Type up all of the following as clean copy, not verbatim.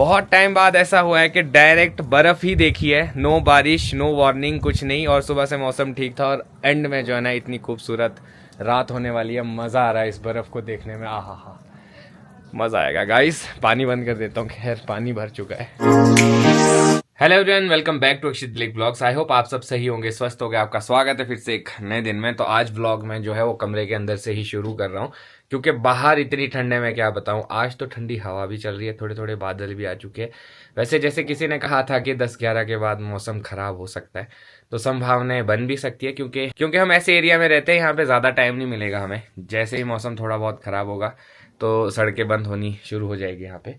बहुत टाइम बाद ऐसा हुआ है कि डायरेक्ट बर्फ ही देखी है, नो बारिश नो वार्निंग कुछ नहीं, और सुबह से मौसम ठीक था और एंड में जो है ना इतनी खूबसूरत रात होने वाली है। मज़ा आ रहा है इस बर्फ को देखने में, आहा हा, मज़ा आएगा गाइस। पानी बंद कर देता हूँ, खैर पानी भर चुका है। Hello everyone, welcome back to Akshit black blogs. I hope आप सब सही होंगे, स्वस्थ होंगे। आपका स्वागत है फिर से एक नए दिन में। तो आज ब्लॉग में जो है वो कमरे के अंदर से ही शुरू कर रहा हूँ, क्योंकि बाहर इतनी ठंड है, मैं क्या बताऊँ। आज तो ठंडी हवा भी चल रही है, थोड़े थोड़े बादल भी आ चुके हैं। वैसे जैसे किसी ने कहा था कि 10-11 के बाद मौसम खराब हो सकता है, तो संभावनाएं बन भी सकती है, क्योंकि हम ऐसे एरिया में रहते हैं, यहाँ पे ज़्यादा टाइम नहीं मिलेगा हमें। जैसे ही मौसम थोड़ा बहुत खराब होगा तो सड़कें बंद होनी शुरू हो जाएगी यहाँ पे।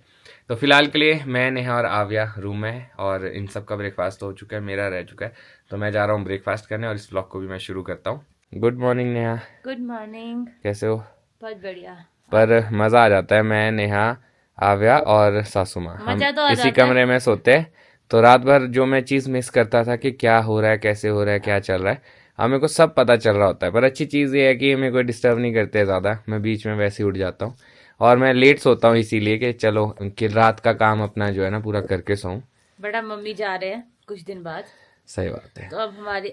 तो फिलहाल के लिए मैं, नेहा और आव्या रूम में है, और इन सब का ब्रेकफास्ट हो चुका है, मेरा रह चुका है। तो मैं जा रहा हूँ ब्रेकफास्ट करने, और इस ब्लॉग को भी मैं शुरू करता हूँ। Good morning Neha. Good morning. कैसे हो? बहुत बढ़िया। पर मज़ा आ जाता है, मैं, नेहा, आव्या और सासू माँ हम मजा तो आ इसी जाता है। कमरे में सोते हैं। तो रात भर जो मैं चीज़ मिस करता था कि क्या हो रहा है, कैसे हो रहा है, क्या चल रहा है, हमें को सब पता चल रहा होता है। पर अच्छी चीज़ ये है कि हमें कोई डिस्टर्ब नहीं करते ज़्यादा, मैं बीच में वैसे ही उठ जाता हूँ। और मैं लेट सोता हूँ इसीलिए कि चलो कि रात का काम अपना जो है ना पूरा करके सोऊं। बड़ा मम्मी जा रहे हैं कुछ दिन बाद, सही बात है। तो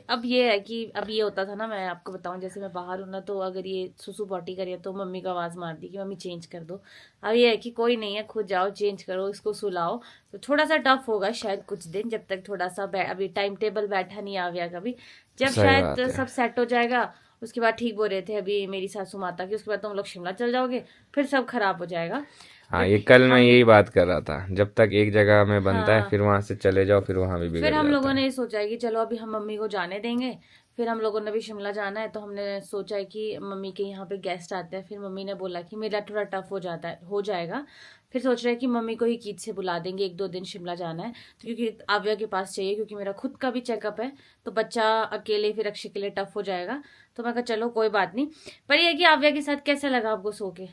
अब ये है कि अब ये होता था ना, मैं आपको बताऊं, जैसे मैं बाहर हूं ना, तो अगर ये सुसु पॉटी करे तो मम्मी को आवाज मार दी कि मम्मी चेंज कर दो। अब ये है कि कोई नहीं है, खुद जाओ चेंज करो, इसको सुलाओ। तो थोड़ा सा टफ होगा शायद कुछ दिन, जब तक थोड़ा सा अभी टाइम टेबल बैठा नहीं आ गया कभी। जब सही बात शायद है। सब सेट हो जाएगा, उसके बाद ठीक बोल रहे थे अभी मेरी सासू माता की, उसके बाद तुम लोग शिमला चल जाओगे, फिर सब खराब हो जाएगा। हाँ, बट ये कल मैं हम यही बात कर रहा था, जब तक एक जगह में बनता है हाँ, फिर वहां से चले जाओ, फिर वहां भी फिर बिगड़ हम जाता लोगों है। ने ये सोचा है कि चलो अभी हम मम्मी को जाने देंगे। फिर हम लोगों ने भी शिमला जाना है, तो हमने सोचा है कि मम्मी के यहाँ पे गेस्ट आते हैं। फिर मम्मी ने बोला कि मेरा थोड़ा टफ हो जाएगा। फिर सोच रहे हैं कि मम्मी को ही कीट से बुला देंगे, 1-2 दिन शिमला जाना है, तो क्योंकि आव्या के पास चाहिए, क्योंकि मेरा खुद का भी चेकअप है। तो बच्चा अकेले फिर अक्षय के लिए टफ हो जाएगा। तो मैं कहा चलो कोई बात नहीं। पर ये है कि आव्या के साथ कैसे लगा आपको सो के?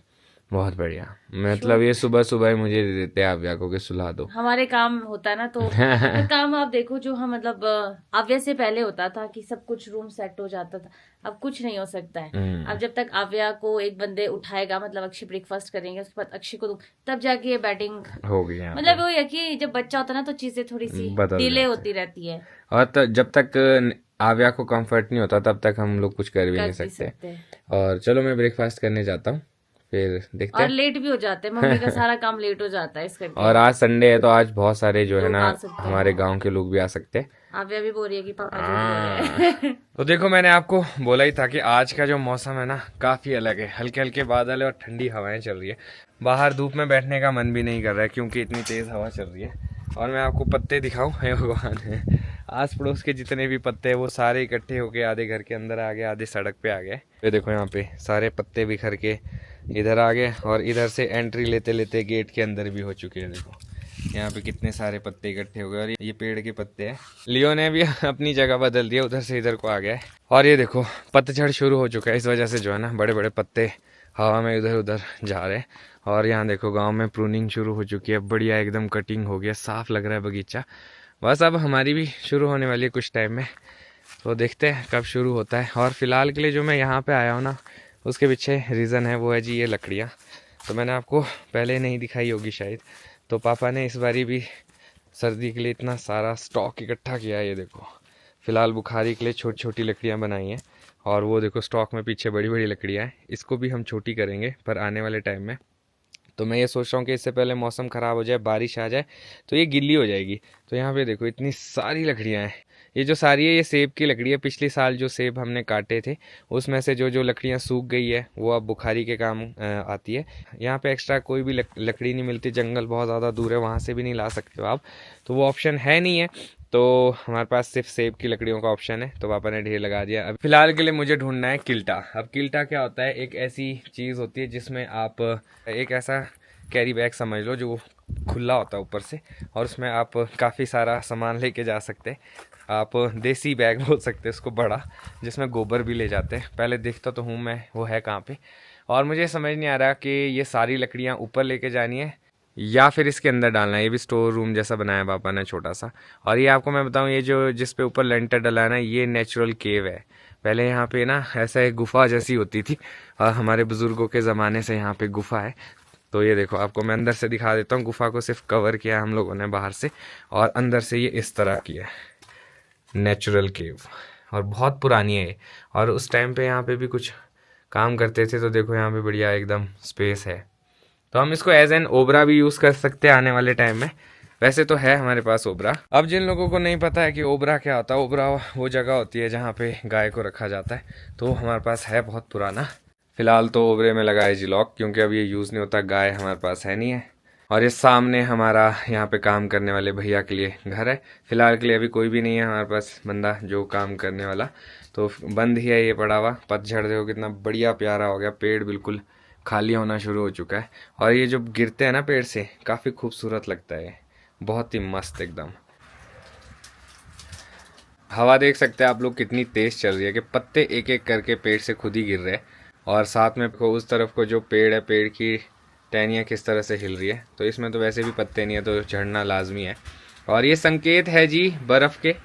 बहुत बढ़िया। श्योर। मतलब ये सुबह सुबह ही मुझे दे देते हैं आव्या को कि सुला दो। हमारे काम होता है ना, तो पर काम आप देखो, जो हम मतलब आव्या से पहले होता था कि सब कुछ रूम सेट हो जाता था। अब कुछ नहीं हो सकता है। अब जब तक आव्या को एक बंदे उठाएगा, मतलब अक्षय ब्रेकफास्ट करेंगे, उसके बाद अक्षय को तब जाके ये बैटिंग, हो गई यहाँ मतलब पे। वो है कि जब बच्चा होता है ना, तो चीजें थोड़ी सी बदल डिले जाते होती हैं। रहती है। और जब तक आव्या को कंफर्ट नहीं होता तब तक हम लोग कुछ कर भी कर नहीं भी सकते। सकते हैं। और चलो मैं ब्रेकफास्ट करने जाता हूँ, फिर देखते और हैं। लेट भी हो जाते हैं, मम्मी का सारा काम लेट हो जाता है इस करके। और आज संडे है तो आज बहुत सारे जो है लोग ना आ सकते हमारे हैं। गांव के लोग भी आ सकते हैं। आव्या भी बोल रही है कि पापा झूठ बोल हाँ। रहे हैं। तो देखो, मैंने आपको बोला ही था कि आज का जो मौसम है ना काफ़ी अलग है। हल्के हल्के बादल है और ठंडी हवाएं चल रही है। बाहर धूप में बैठने का मन भी नहीं कर रहा है, क्योंकि इतनी तेज़ हवा चल रही है। और मैं आपको पत्ते दिखाऊं, हे भगवान है, आस पड़ोस के जितने भी पत्ते हैं वो सारे इकट्ठे होके आधे घर के अंदर आ गए, आधे सड़क पे आ गए। ये देखो यहाँ पे सारे पत्ते बिखर के इधर आ गए, और इधर से एंट्री लेते लेते गेट के अंदर भी हो चुके हैं। देखो यहाँ पे कितने सारे पत्ते इकट्ठे हो गए, और ये पेड़ के पत्ते हैं। लियो ने भी अपनी जगह बदल दिया, उधर से इधर को आ गया है। और ये देखो पतझड़ शुरू हो चुका है, इस वजह से जो है ना बड़े बड़े पत्ते हवा में इधर उधर जा रहे हैं। और यहाँ देखो गांव में प्रूनिंग शुरू हो चुकी है, बढ़िया एकदम कटिंग हो गया, साफ लग रहा है बगीचा। बस अब हमारी भी शुरू होने वाली है कुछ टाइम में, तो देखते हैं कब शुरू होता है। और फिलहाल के लिए जो मैं यहाँ पे आया हूँ ना, उसके पीछे रीज़न है, वो है जी ये लकड़ियाँ। तो मैंने आपको पहले नहीं दिखाई होगी शायद। तो पापा ने इस बारी भी सर्दी के लिए इतना सारा स्टॉक इकट्ठा किया है। ये देखो फ़िलहाल बुखारी के लिए छोटी छोटी लकड़ियाँ बनाई हैं, और वो देखो स्टॉक में पीछे बड़ी बड़ी लकड़ियाँ हैं। इसको भी हम छोटी करेंगे पर आने वाले टाइम में। तो मैं ये सोच रहा हूँ कि इससे पहले मौसम ख़राब हो जाए, बारिश आ जाए, तो ये गिल्ली हो जाएगी। तो यहाँ पे देखो इतनी सारी लकड़ियाँ हैं। ये जो सारी है ये सेब की लकड़ी है। पिछले साल जो सेब हमने काटे थे उसमें से जो जो लकड़ियाँ सूख गई है वो अब बुखारी के काम आती है। यहाँ पे एक्स्ट्रा कोई भी लकड़ी नहीं मिलती, जंगल बहुत ज़्यादा दूर है, वहाँ से भी नहीं ला सकते हो आप, तो वो ऑप्शन है नहीं है। तो हमारे पास सिर्फ सेब की लकड़ियों का ऑप्शन है, तो पापा ने ढेर लगा दिया। अब फिलहाल के लिए मुझे ढूंढना है किल्टा। अब किल्टा क्या होता है? एक ऐसी चीज़ होती है जिसमें आप एक ऐसा कैरी बैग समझ लो जो खुला होता है ऊपर से, और उसमें आप काफ़ी सारा सामान लेके जा सकते हैं। आप देसी बैग बोल सकते हैं उसको, बड़ा, जिसमें गोबर भी ले जाते हैं। पहले देखता तो हूँ मैं वो है कहाँ पे, और मुझे समझ नहीं आ रहा कि ये सारी लकड़ियाँ ऊपर लेके जानी है या फिर इसके अंदर डालना है। ये भी स्टोर रूम जैसा बनाया है पापा ने छोटा सा। और ये आपको मैं बताऊँ, ये जो जिस पे ऊपर लेंटर डला है ना, ये नेचुरल केव है। पहले यहाँ पे ना ऐसा एक गुफा जैसी होती थी, और हमारे बुजुर्गों के ज़माने से यहाँ पे गुफा है। तो ये देखो, आपको मैं अंदर से दिखा देता हूँ। गुफा को सिर्फ कवर किया है हम लोगों ने बाहर से, और अंदर से ये इस तरह की है, नेचुरल केव, और बहुत पुरानी है ये। और उस टाइम पे यहाँ पे भी कुछ काम करते थे, तो देखो यहाँ पे बढ़िया एकदम स्पेस है। तो हम इसको एज एन ओबरा भी यूज़ कर सकते हैं आने वाले टाइम में। वैसे तो है हमारे पास ओबरा। अब जिन लोगों को नहीं पता है कि ओबरा क्या होता है, ओबरा वो जगह होती है जहाँ पे गाय को रखा जाता है। तो हमारे पास है बहुत पुराना। फिलहाल तो ओबरे में लगा है जी लॉक, क्योंकि अब ये यूज़ नहीं होता, गाय हमारे पास है नहीं है। और ये सामने हमारा यहाँ पे काम करने वाले भैया के लिए घर है। फिलहाल के लिए अभी कोई भी नहीं है हमारे पास बंदा जो काम करने वाला, तो बंद ही है ये पड़ा हुआ। पतझड़ देखो कितना बढ़िया प्यारा हो गया, पेड़ बिल्कुल खाली होना शुरू हो चुका है। और ये जो गिरते हैं ना पेड़ से, काफ़ी खूबसूरत लगता है, बहुत ही मस्त एकदम। हवा देख सकते हैं आप लोग कितनी तेज़ चल रही है कि पत्ते एक एक करके पेड़ से खुद ही गिर रहे हैं। और साथ में उस तरफ को जो पेड़ है, पेड़ की टहनियाँ किस तरह से हिल रही है। तो इसमें तो वैसे भी पत्ते नहीं है, तो चढ़ना लाजमी है। और ये संकेत है जी बर्फ़ के।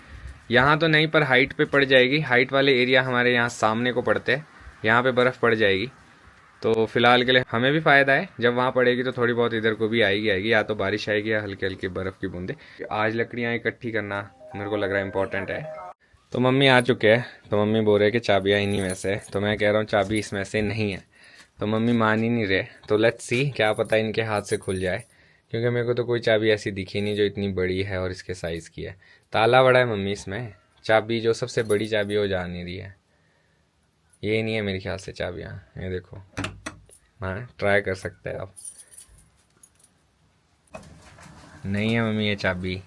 यहाँ तो नहीं, पर हाइट पे पड़ जाएगी। हाइट वाले एरिया हमारे यहाँ सामने को पड़ते हैं, यहाँ पे बर्फ़ पड़ जाएगी। तो फिलहाल के लिए हमें भी फ़ायदा है, जब वहाँ पड़ेगी तो थोड़ी बहुत इधर को भी आएगी। या तो बारिश आएगी या हल्की हल्की बर्फ़ की बूंदे। आज लकड़ियाँ इकट्ठी करना मेरे को लग रहा है इम्पोर्टेंट है। तो मम्मी आ चुके हैं, तो मम्मी बोल रहे कि चाबियाँ इन्हीं में से है। तो मैं कह रहा हूँ चाबी इसमें से नहीं है, तो मम्मी मान ही नहीं रहे। तो लेट्स सी, क्या पता इनके हाथ से खुल जाए, क्योंकि मेरे को तो कोई चाबी ऐसी दिखी नहीं जो इतनी बड़ी है और इसके साइज़ की है। ताला बड़ा है मम्मी इसमें, चाबी जो सबसे बड़ी चाबी है वो जा नहीं रही है। ये नहीं है मेरे ख्याल से चाबियाँ, ये देखो। हाँ, ट्राई कर सकते हैं आप। नहीं है मम्मी ये चाबी।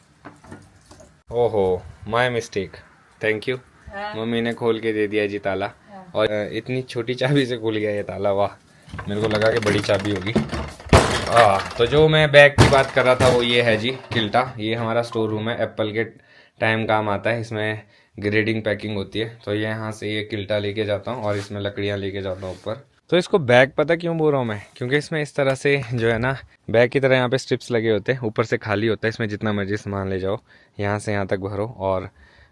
ओहो, my mistake, thank you. Mummy ने खोल के दे दिया जी ताला, और इतनी छोटी चाबी से खुल गया ये ताला, वाह। मेरे को लगा कि बड़ी चाबी होगी। तो जो मैं बैग की बात कर रहा था वो ये है जी किल्टा। ये हमारा स्टोर रूम है, एप्पल के टाइम काम आता है। इसमें ग्रेडिंग पैकिंग होती है, तो ये यहाँ से ये किल्टा लेके जाता हूँ और इसमें लकड़ियाँ लेके जाता हूँ ऊपर। तो इसको बैग पता क्यों बोल रहा हूँ मैं, क्योंकि इसमें इस तरह से जो है ना, बैग की तरह यहाँ पे स्ट्रिप्स लगे होते हैं, ऊपर से खाली होता है। इसमें जितना मर्जी सामान ले जाओ, यहाँ से यहाँ तक भरो, और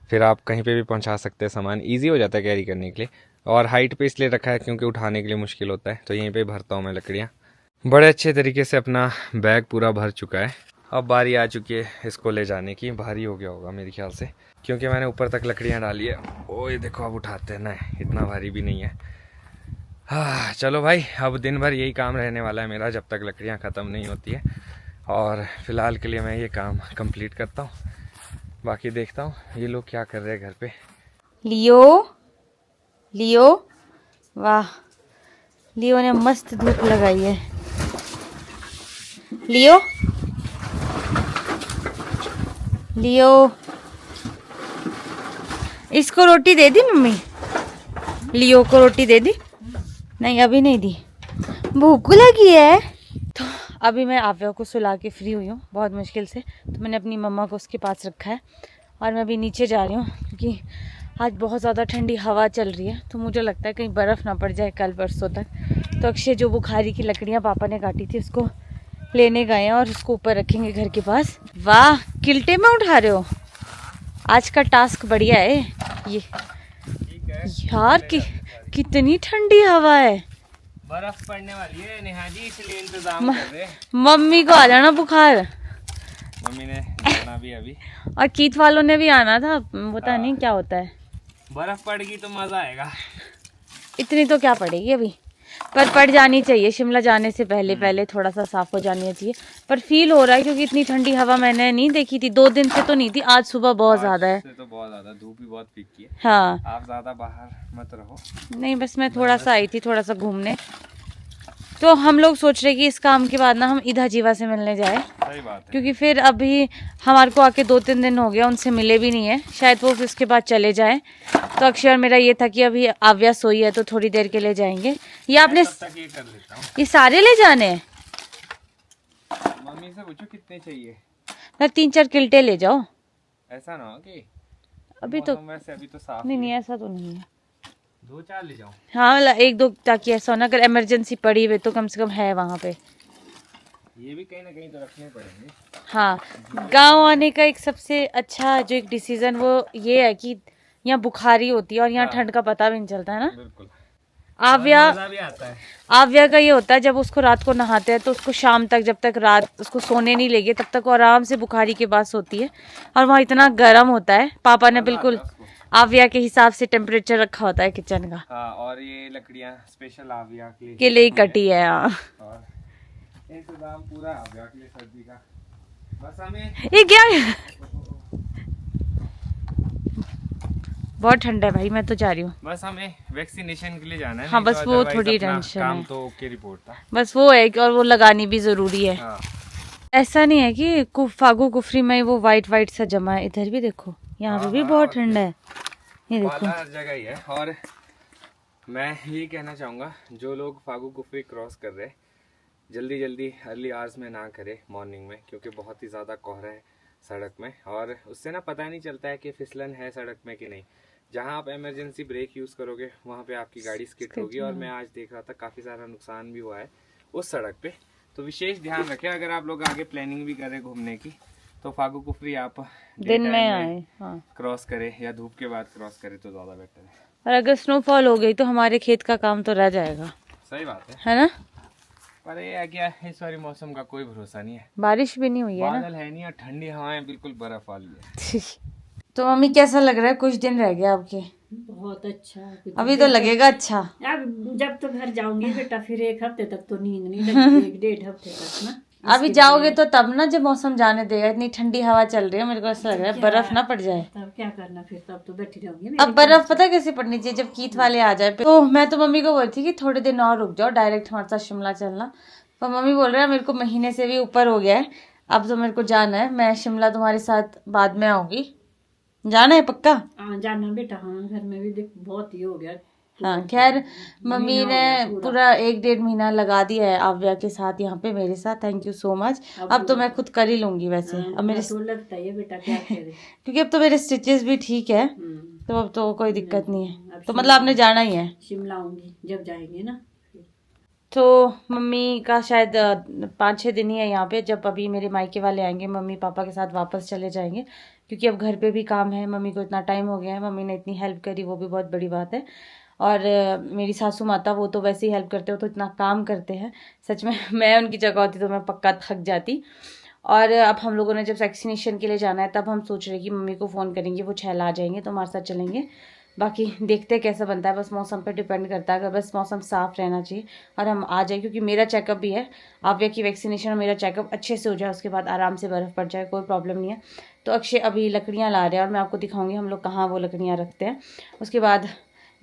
फिर आप कहीं पे भी पहुँचा सकते हैं सामान। ईजी हो जाता है कैरी करने के लिए। और हाइट पे इसलिए रखा है क्योंकि उठाने के लिए मुश्किल होता है, तो यहीं पे भरता हूँ मैं लकड़ियाँ। बड़े अच्छे तरीके से अपना बैग पूरा भर चुका है। अब बारी आ चुकी है इसको ले जाने की। भारी हो गया होगा मेरे ख्याल से, क्योंकि मैंने ऊपर तक लकड़ियाँ डाली है। ओ ये देखो, अब उठाते हैं ना, इतना भारी भी नहीं है। हाँ चलो भाई, अब दिन भर यही काम रहने वाला है मेरा, जब तक लकड़ियाँ ख़त्म नहीं होती है। और फिलहाल के लिए मैं ये काम कंप्लीट करता हूँ, बाकी देखता हूँ ये लोग क्या कर रहे हैं घर पे। लियो, वाह, लियो ने मस्त धूप लगाई है। लियो, इसको रोटी दे दी मम्मी? लियो को रोटी दे दी? नहीं अभी नहीं दी, भूख लगी है। तो अभी मैं आव्या को सुला के फ्री हुई हूँ बहुत मुश्किल से, तो मैंने अपनी मम्मा को उसके पास रखा है। और मैं अभी नीचे जा रही हूँ क्योंकि आज बहुत ज़्यादा ठंडी हवा चल रही है, तो मुझे लगता है कहीं बर्फ़ ना पड़ जाए कल परसों तक। तो अक्षय जो बुखारी की लकड़ियाँ पापा ने काटी थी उसको लेने गए हैं और उसको ऊपर रखेंगे घर के पास। वाह, किल्टे में उठा रहे हो, आज का टास्क बढ़िया है ये। यार कितनी ठंडी हवा है, बर्फ पड़ने वाली है नेहा जी, इसलिए इंतजाम कर रहे हैं। मम्मी को आ जाना बुखार, मम्मी ने जाना भी अभी, और कीत वालों ने भी आना था, पता नहीं क्या होता है। बर्फ पड़ेगी तो मजा आएगा। इतनी तो क्या पड़ेगी अभी, पर पड़ जानी चाहिए। शिमला जाने से पहले थोड़ा सा साफ हो जानी चाहिए। पर फील हो रहा है क्योंकि इतनी ठंडी हवा मैंने नहीं देखी थी, 2 दिन से तो नहीं थी, आज सुबह बहुत ज्यादा है। तो बहुत ज्यादा धूप भी बहुत फीकी है। हाँ, आप ज्यादा बाहर मत रहो। नहीं, बस मैं थोड़ा सा आई थी, थोड़ा सा घूमने। तो हम लोग सोच रहे कि इस काम के बाद ना हम इधा जीवा से मिलने जाए। सही बात है, क्योंकि फिर अभी हमारे को आके 2-3 दिन हो गया, उनसे मिले भी नहीं है, शायद वो उसके बाद चले जाए। तो अक्षय और मेरा ये था कि अभी आव्या सोई है तो थोड़ी देर के लिए जाएंगे। ये आपने ये कर लेता हूँ। ये सारे ले जाने हैं? मम्मी से पूछो कितने चाहिए। 3-4 किल्टे ले जाओ। ऐसा ना हो कि अभी तो वैसे अभी तो साफ नहीं ऐसा तो नहीं है। 2-4 ले जाओ। हाँ, 1-2, ताकि ऐसा हो ना, अगर इमरजेंसी पड़ी हुई तो कम से कम है वहाँ पे। ये भी कहीं ना कहीं तो रखने पड़ेंगे। हाँ, गांव आने का एक सबसे अच्छा जो एक डिसीजन वो ये है कि यहाँ बुखारी होती है और यहाँ ठंड का पता भी नहीं चलता है ना। बिल्कुल। आव्या मजा भी आता है। आव्या का ये होता है जब उसको रात को नहाते हैं तो उसको शाम तक, जब तक रात उसको सोने नहीं लेंगे तब तक वो आराम से बुखारी के बाद सोती है। और वहाँ इतना गर्म होता है, पापा ने बिल्कुल आव्या के हिसाब से टेम्परेचर रखा होता है किचन का। हाँ, और ये लकड़ियाँ स्पेशल आविया के लिए ही कटी है। हाँ, और इंतजाम पूरा आविया के लिए सर्दी का। बस हमें ये क्या है? बहुत ठंडा है भाई, मैं तो जा रही हूँ। बस हमें वैक्सीनेशन के लिए जाना है। हाँ, नहीं बस तो वो otherwise थोड़ी अपना टेंशन काम है। तो ओके रिपोर्ट था। बस वो है कि और वो लगानी भी जरूरी है। हाँ, ऐसा नहीं है कि फागू कुफरी में वो वाइट वाइट सा जमा है, इधर भी देखो, यहाँ पे भी बहुत ठंडा है। ये देखो, पाला हर जगह ही है। और मैं ये कहना चाहूँगा, जो लोग फागू कुफरी क्रॉस कर रहे हैं, जल्दी जल्दी अर्ली आवर्स में ना करें मॉर्निंग में, क्योंकि बहुत ही ज़्यादा कोहरा है सड़क में और उससे ना पता नहीं चलता है कि फिसलन है सड़क में कि नहीं। जहाँ आप इमरजेंसी ब्रेक यूज़ करोगे वहाँ पे आपकी गाड़ी स्किड होगी। और मैं आज देख रहा था काफ़ी सारा नुकसान भी हुआ है उस सड़क पे। तो विशेष ध्यान रखें अगर आप लोग आगे प्लानिंग भी करें घूमने की, तो फागू कुफरी आप दिन में आए। हाँ, क्रॉस करें या धूप के बाद क्रॉस करें तो ज़्यादा बेटर है। और अगर स्नोफॉल हो गई तो हमारे खेत का काम तो रह जाएगा, सही बात है ना। पर ये है क्या, इस बारी मौसम का कोई भरोसा नहीं है। बारिश भी नहीं हुई है ना। बादल है नहीं और ठंडी हवाएं बिल्कुल बर्फ वाली है। तो मम्मी कैसा लग रहा है? कुछ दिन रह गए आपके। बहुत अच्छा। अभी तो लगेगा अच्छा। अब जब तो घर जाऊंगी बेटा फिर 1 हफ्ते तक तो नींद नहीं लगेगी, 1-1.5 हफ्ते तक ना। अभी जाओगे तो तब ना जब मौसम जाने देगा। इतनी ठंडी हवा चल रही है, मेरे को ऐसा लग रहा है बर्फ ना पड़ जाए। तब क्या करना फिर, तब तो बैठी रहूंगी। अब बर्फ पता है कैसे पड़नी चाहिए? जब कीथ वाले आ जाए। तो मैं तो मम्मी को बोलती कि थोड़े दिन और रुक जाओ, डायरेक्ट हमारे साथ शिमला चलना। पर मम्मी बोल रहे हैं मेरे को महीने से भी ऊपर हो गया है, अब तो मेरे को जाना है। मैं शिमला तुम्हारे साथ बाद में आऊंगी। जाना है पक्का? हाँ जाना बेटा। हाँ, घर में भी देख बहुत ही हो गया। हाँ, खैर मम्मी ने पूरा 1-1.5 महीना लगा दिया है आव्या के साथ यहाँ पे मेरे साथ। Thank you so much. अब तो मैं खुद कर ही लूंगी वैसे। अब मेरे तो लगता है बेटा क्या करे। क्योंकि अब तो मेरे स्टिचेस भी ठीक है, तो अब तो कोई दिक्कत नहीं है। तो मतलब आपने जाना ही है? शिमला आऊंगी जब जाएंगे ना। तो मम्मी का शायद 5-6 दिन ही है यहाँ पे। जब अभी मेरे मायके वाले आएंगे मम्मी पापा के साथ वापस चले जाएंगे, क्योंकि अब घर पे भी काम है। मम्मी को इतना टाइम हो गया है, मम्मी ने इतनी हेल्प करी, वो भी बहुत बड़ी बात है। और मेरी सासू माता वो तो वैसे ही हेल्प करते हो, तो इतना काम करते हैं सच में। मैं उनकी जगह होती तो मैं पक्का थक जाती। और अब हम लोगों ने जब वैक्सीनेशन के लिए जाना है तब हम सोच रहे हैं कि मम्मी को फ़ोन करेंगे, वो 6 आ जाएंगे तो हमारे साथ चलेंगे। बाकी देखते हैं कैसा बनता है, बस मौसम पे डिपेंड करता है। अगर बस मौसम साफ़ रहना चाहिए और हम आ जाए, क्योंकि मेरा चेकअप भी है। आव्या की वैक्सीनेशन और मेरा चेकअप अच्छे से हो जाए, उसके बाद आराम से बर्फ़ पड़ जाए, कोई प्रॉब्लम नहीं है। तो अक्षय अभी लकड़ियाँ ला रहे हैं और मैं आपको दिखाऊंगी हम लोग कहाँ वो लकड़ियाँ रखते हैं। उसके बाद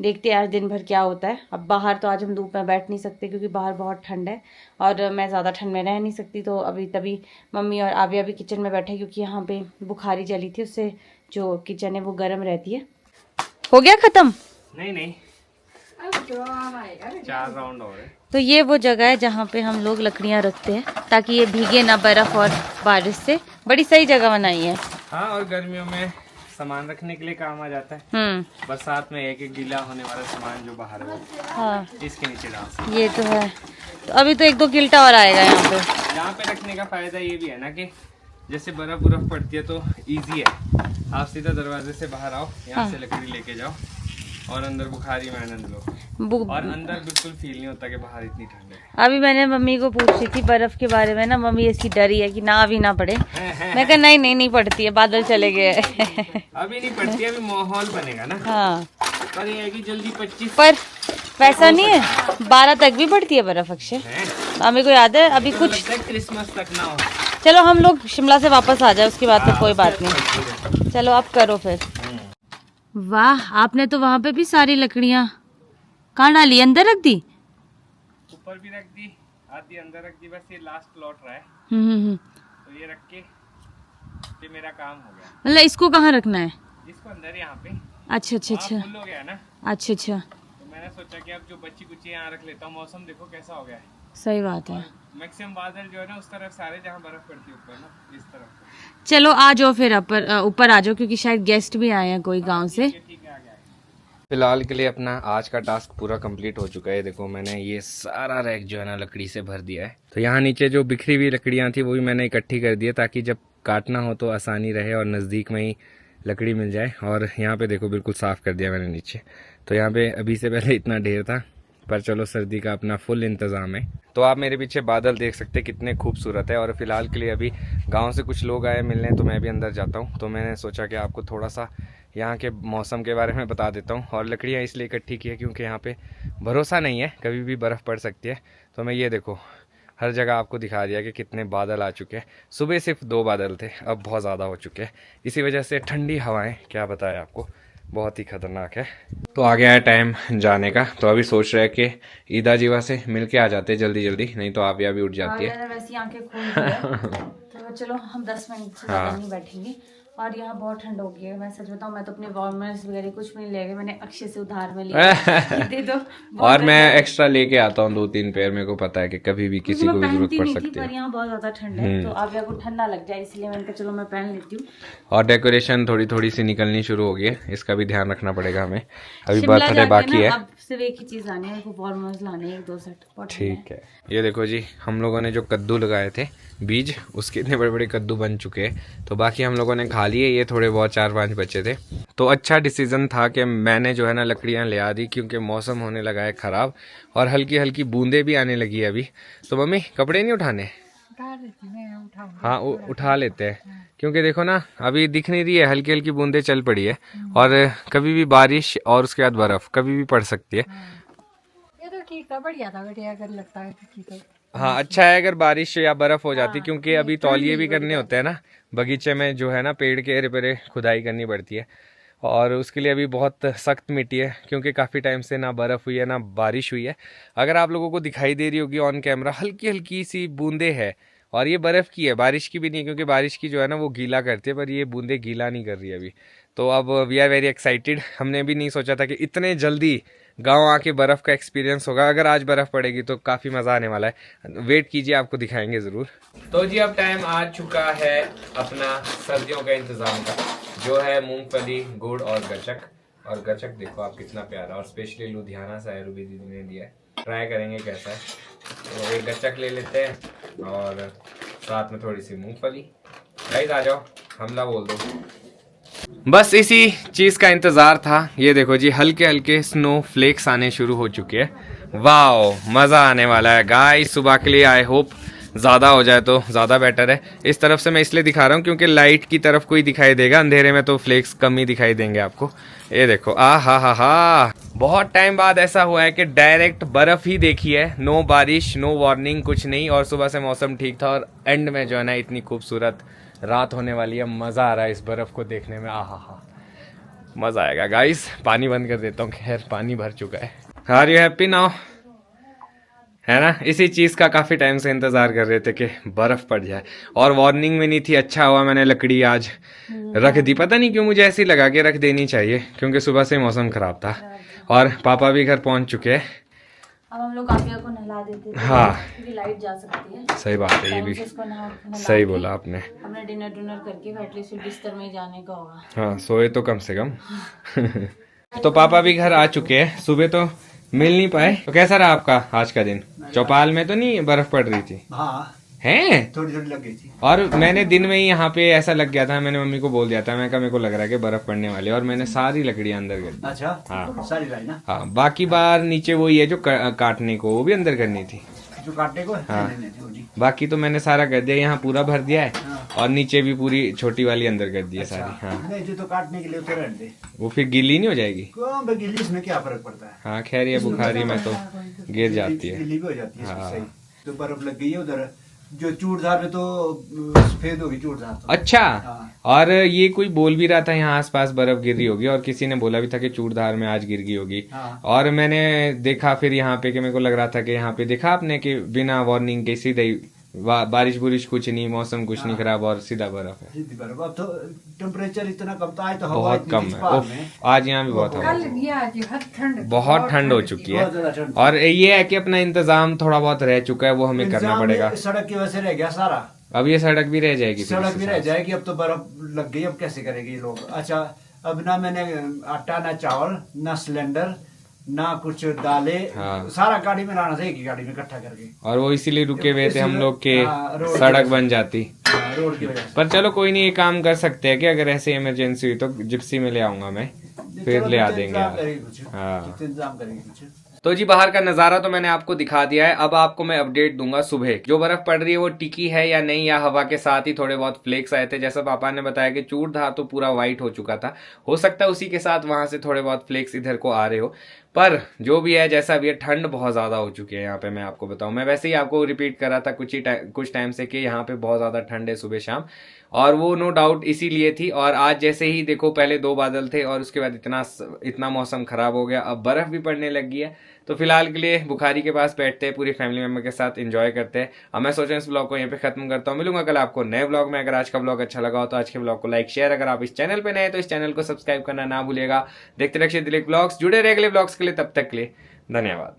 देखते हैं आज दिन भर क्या होता है। अब बाहर तो आज हम धूप में बैठ नहीं सकते, क्योंकि बाहर बहुत ठंड है और मैं ज़्यादा ठंड में रह नहीं सकती। तो अभी तभी मम्मी और आव्या भी किचन में बैठे, क्योंकि यहाँ पे बुखारी जली थी, उससे जो किचन है वो गर्म रहती है। हो गया ख़त्म? नहीं, 4 राउंड और है। तो ये वो जगह है जहाँ पे हम लोग लकड़ियाँ रखते हैं ताकि ये भीगे ना बर्फ़ और बारिश से। बड़ी सही जगह बनाई है। हाँ, और गर्मियों में सामान रखने के लिए काम आ जाता है। बरसात में एक गीला होने वाला सामान जो बाहर है हाँ, इसके नीचे डाल सकते। ये तो है। तो अभी तो 1-2 गिल्टा और आएगा यहाँ पे। यहाँ पे रखने का फायदा ये भी है ना कि जैसे बर्फ पड़ती है तो इजी है। आप सीधा दरवाजे से बाहर आओ, यहाँ से लकड़ी लेके जाओ और अंदर बुखारी में आनंद लो। और अंदर बिल्कुल फील नहीं होता कि बाहर इतनी ठंड है। अभी मैंने मम्मी को पूछी थी बर्फ के बारे में ना, मम्मी ऐसी डरी है कि ना अभी ना पड़े। मैं कहा नहीं पड़ती है, बादल चले गए। अभी नहीं पड़ती है, अभी माहौल बनेगा ना। हाँ, पर ये है कि जल्दी 25 पर वैसा नहीं है, 12 तक भी पड़ती है बर्फ अक्षय। मम्मी को याद है अभी कुछ क्रिसमस तक ना हो। चलो हम लोग शिमला से वापस आ जाए, उसके बाद तो कोई बात नहीं। चलो अब करो फिर। वाह, आपने तो वहाँ पे भी सारी लकड़ियाँ कहाँ डाली? अंदर रख दी? ऊपर भी रख दी, आधी अंदर रख दी। बस ये लास्ट लौट रहा है तो ये रख के फिर मेरा काम हो गया। मतलब इसको कहाँ रखना है? इसको अंदर यहाँ पे। अच्छा। फुल हो गया ना। अच्छा। तो मैंने सोचा कि अब जो बच्ची कुची यहाँ रख लेता हूँ। मौसम देखो कैसा हो गया है। सही बात है। मैक्सिमम बादल जो है ना उस तरफ सारे जहाँ बर्फ पड़ती है ऊपर ना, इस तरफ। चलो आ जाओ फिर ऊपर आ जाओ, क्योंकि शायद गेस्ट भी आए हैं कोई गांव से। फिलहाल के लिए अपना आज का टास्क पूरा कंप्लीट हो चुका है। देखो मैंने ये सारा रैक जो है ना लकड़ी से भर दिया है। तो यहाँ नीचे जो बिखरी हुई लकड़ियाँ थी वो भी मैंने इकट्ठी कर दी है, ताकि जब काटना हो तो आसानी रहे और नज़दीक में ही लकड़ी मिल जाए। और यहाँ पे देखो बिल्कुल साफ़ कर दिया मैंने नीचे। तो यहाँ पे अभी से पहले इतना ढेर था, पर चलो सर्दी का अपना फुल इंतज़ाम है। तो आप मेरे पीछे बादल देख सकते हैं कितने खूबसूरत है। और फिलहाल के लिए अभी गांव से कुछ लोग आए मिलने, तो मैं भी अंदर जाता हूं। तो मैंने सोचा कि आपको थोड़ा सा यहाँ के मौसम के बारे में बता देता हूँ। और लकड़ियाँ इसलिए इकट्ठी की है क्योंकि यहाँ पे भरोसा नहीं है, कभी भी बर्फ़ पड़ सकती है। तो मैं ये देखो हर जगह आपको दिखा दिया कि कितने बादल आ चुके हैं। सुबह सिर्फ 2 बादल थे, अब बहुत ज़्यादा हो चुके हैं। इसी वजह से ठंडी हवाएं, क्या बताएं आपको, बहुत ही ख़तरनाक है। तो आ गया है टाइम जाने का। तो अभी सोच रहे हैं कि ईदा जीवा से मिल के आ जाते जल्दी जल्दी, नहीं तो आप भी उठ जाती है। वैसी आंखें खोल दी है। तो चलो हम 10 मिनट से ज़्यादा नहीं बैठेंगे। और यहाँ बहुत ठंड हो गई है। मैं सच बताऊँ, मैं तो अपने वार्मर्स वगैरह कुछ भी नहीं ले गई, मैंने अक्षय से उधार में लिया दे दो। और मैं एक्स्ट्रा लेके आता हूँ 2-3 पेयर, मेरे को पता है कि कभी भी किसी को भी जरूरत पड़ सकती है। पर यहाँ बहुत ज्यादा ठंड है, तो आप को ठंड ना लग जाए, इसलिए मैंने कहा चलो मैं पहन लेती हूँ। और डेकोरेशन थोड़ी थोड़ी सी निकलनी शुरू हो गई है, इसका भी ध्यान रखना पड़ेगा हमें। अभी बर्थडे बाकी है। अब सिर्फ एक ही चीज आनी है, वार्मर्स लाने हैं 1-2 सेट। ठीक है। ये देखो जी, हम लोगों ने जो कद्दू लगाए थे बीज, उसके इतने बड़े बड़े कद्दू बन चुके हैं। तो बाकी हम लोगों ने खा लिए, ये थोड़े बहुत 4-5 बचे थे। तो अच्छा डिसीजन था कि मैंने जो है ना लकड़ियाँ ले आ दी, क्योंकि मौसम होने लगा है ख़राब और हल्की हल्की बूंदें भी आने लगी है अभी। तो मम्मी कपड़े नहीं उठाने? हाँ उठा लेते हैं, क्योंकि देखो ना अभी दिख नहीं रही है, हल्की हल्की बूंदें चल पड़ी है। और कभी भी बारिश और उसके बाद बर्फ़ कभी भी पड़ सकती है। ये तो ठीक था, बढ़िया था बेटे, अगर लगता है तो ठीक है। हाँ अच्छा है अगर बारिश या बर्फ़ हो जाती, क्योंकि अभी तौलिए भी करने होते हैं ना बगीचे में, जो है ना पेड़ के एरे पेरे खुदाई करनी पड़ती है। और उसके लिए अभी बहुत सख्त मिट्टी है, क्योंकि काफ़ी टाइम से ना बर्फ़ हुई है ना बारिश हुई है। अगर आप लोगों को दिखाई दे रही होगी ऑन कैमरा, हल्की हल्की सी बूंदे है, और ये बर्फ़ की है, बारिश की भी नहीं, क्योंकि बारिश की जो है ना वो गीला करती है, पर ये बूंदे गीला नहीं कर रही अभी। तो अब वी आर वेरी एक्साइटेड। हमने भी नहीं सोचा था कि इतने जल्दी गांव आके बर्फ़ का एक्सपीरियंस होगा। अगर आज बर्फ़ पड़ेगी तो काफ़ी मज़ा आने वाला है, वेट कीजिए, आपको दिखाएंगे ज़रूर। तो जी अब टाइम आ चुका है अपना सर्दियों का इंतज़ाम का, जो है मूंगफली, गुड़ और गचक। और गचक देखो आप कितना प्यारा, और स्पेशली लुधियाना से रूबी दीदी ने दिया है, ट्राई करेंगे कैसा है। तो एक गचक ले लेते हैं और साथ में थोड़ी सी मूंगफली। गाइस आ जाओ, हमला बोल दो। बस इसी चीज़ का इंतज़ार था। ये देखो जी हल्के हल्के स्नो फ्लेक्स आने शुरू हो चुके हैं। वाओ मज़ा आने वाला है गाइस सुबह के लिए। आई होप ज़्यादा हो जाए तो ज़्यादा बेटर है। इस तरफ से मैं इसलिए दिखा रहा हूँ क्योंकि लाइट की तरफ कोई दिखाई देगा, अंधेरे में तो फ्लेक्स कम ही दिखाई देंगे आपको। ये देखो हा बहुत टाइम बाद ऐसा हुआ है कि डायरेक्ट बर्फ़ ही देखी है, नो बारिश नो वार्निंग कुछ नहीं। और सुबह से मौसम ठीक था और एंड में जो है ना इतनी खूबसूरत रात होने वाली है। मज़ा आ रहा है इस बर्फ़ को देखने में, हा मज़ा आएगा गाइस। पानी बंद कर देता हूँ, खैर पानी भर चुका है। Are you happy now? है ना, इसी चीज़ का काफ़ी टाइम से इंतज़ार कर रहे थे कि बर्फ़ पड़ जाए। और वार्निंग में नहीं थी, अच्छा हुआ मैंने लकड़ी आज रख दी। पता नहीं क्यों मुझे ऐसी लगा कि रख देनी चाहिए, क्योंकि सुबह से मौसम ख़राब था। और पापा भी घर पहुँच चुके हैं। अब हम लोग काफिया को नहला देते थे, हाँ क्योंकि लाइट जा सकती है। सही बात है, ये भी सही बोला आपने। हमने डिनर करके एटलीस्ट बिस्तर में ही जाने का होगा। हाँ सोए तो कम से कम। तो पापा भी घर आ चुके हैं, सुबह तो मिल नहीं पाए। तो कैसा रहा आपका आज का दिन? चौपाल में तो नहीं बर्फ पड़ रही थी? हाँ हैं? थोड़ी थोड़ी लग गई थी। और मैंने दिन में ही यहाँ पे ऐसा लग गया था, मैंने मम्मी को बोल दिया था, मैं कहा मेरे को लग रहा है कि बर्फ पड़ने वाली है। और मैंने सारी लकड़ियाँ अंदर कर दी। अच्छा हाँ सारी लाई ना? हाँ, बाकी बार नीचे वही है जो काटने को, वो भी अंदर करनी थी। जो काटने को हाँ। नहीं, बाकी तो मैंने सारा कर दिया, यहाँ पूरा भर दिया है। हाँ। और नीचे भी पूरी छोटी वाली अंदर कर दी है सारी। हाँ नहीं जो तो काटने के लिए उतर रहने दे, वो फिर गीली नहीं हो जाएगी? कौन भाई गिल्ली, इसमें क्या फर्क पड़ता है? हाँ खैर ये बुखारी में तो गिर जाती है। गिल्ली भी हो जाती है इसमें, हाँ। सही। तो बर्फ लग गई है उधर, जो चूड़धार में तो सफेद होगी चूड़धार तो। अच्छा हाँ। और ये कोई बोल भी रहा था यहाँ आसपास बर्फ गिर रही होगी, और किसी ने बोला भी था कि चूड़धार में आज गिर गई होगी। हाँ। और मैंने देखा फिर यहाँ पे कि मेरे को लग रहा था कि यहाँ पे देखा आपने कि बिना वार्निंग के सीधे ही बारिश बुरिश कुछ नहीं, मौसम कुछ नहीं खराब और सीधा बर्फ है। सीधी बर्फ। अब तो टेम्परेचर इतना कम था, आज तो हवा बहुत इतनी कम थी है। पहाड़ उफ, में। आज यहाँ भी बहुत हवा है। बहुत ठंड हो चुकी है। बहुत ज्यादा ठंड। और ये है कि अपना इंतजाम थोड़ा बहुत रह चुका है, वो हमें करना इंतजाम पड़ेगा। ये सड़क की वजह से रह गया सारा। अब ये सड़क भी रह जाएगी, फिर सड़क इसके भी रह साथ। जाएगी, अब तो बर्फ लग गई, अब कैसे करेंगे ये लोग? अच्छा अब ना मैंने आटा ना चावल ना सिलेंडर ना कुछ दालें, हाँ। सारा गाड़ी में लाना था, एक ही गाड़ी में इकट्ठा करके। और वो इसीलिए रुके हुए थे हम लोग के हाँ, रोड सड़क की बन जाती। हाँ, रोड की वजह से। पर चलो कोई नहीं, ये काम कर सकते हैं कि अगर ऐसे इमरजेंसी हुई तो जिप्सी में ले आऊंगा मैं, फिर चलो ले आ जितना देंगे इंतजाम यार। करेंगे कुछ, हाँ। जितना इंतजाम करेंगे कुछ। तो जी बाहर का नजारा तो मैंने आपको दिखा दिया है। अब आपको मैं अपडेट दूंगा सुबह जो बर्फ पड़ रही है वो टिकी है या नहीं, या हवा के साथ ही थोड़े बहुत फ्लेक्स आए थे। जैसा पापा ने बताया कि चूड़ था तो पूरा व्हाइट हो चुका था, हो सकता है उसी के साथ वहां से थोड़े बहुत फ्लेक्स इधर को आ रहे हो। पर जो भी है जैसा भी है, ठंड बहुत ज्यादा हो चुकी है यहाँ पे। मैं आपको बताऊं, मैं वैसे ही आपको रिपीट कर रहा था कुछ टाइम से कि यहाँ पे बहुत ज्यादा ठंड है सुबह शाम, और वो नो डाउट इसीलिए थी। और आज जैसे ही देखो, पहले 2 बादल थे और उसके बाद इतना मौसम खराब हो गया, अब बर्फ भी पड़ने लग गई है। तो फिलहाल के लिए बुखारी के पास बैठते हैं, पूरी फैमिली मेंबर के साथ एंजॉय करते हैं। अब मैं सोचा इस ब्लॉग को यहीं पे खत्म करता हूँ। मिलूंगा कल आपको नए ब्लॉग में। अगर आज का ब्लॉग अच्छा लगा हो तो आज के ब्लॉग को लाइक शेयर, अगर आप इस चैनल पे नए हैं तो इस चैनल को सब्सक्राइब करना ना भूलिएगा। देखते रहिए दिलीप ब्लॉग्स, जुड़े रहिए अगले ब्लॉग्स के लिए। तब तक के लिए धन्यवाद।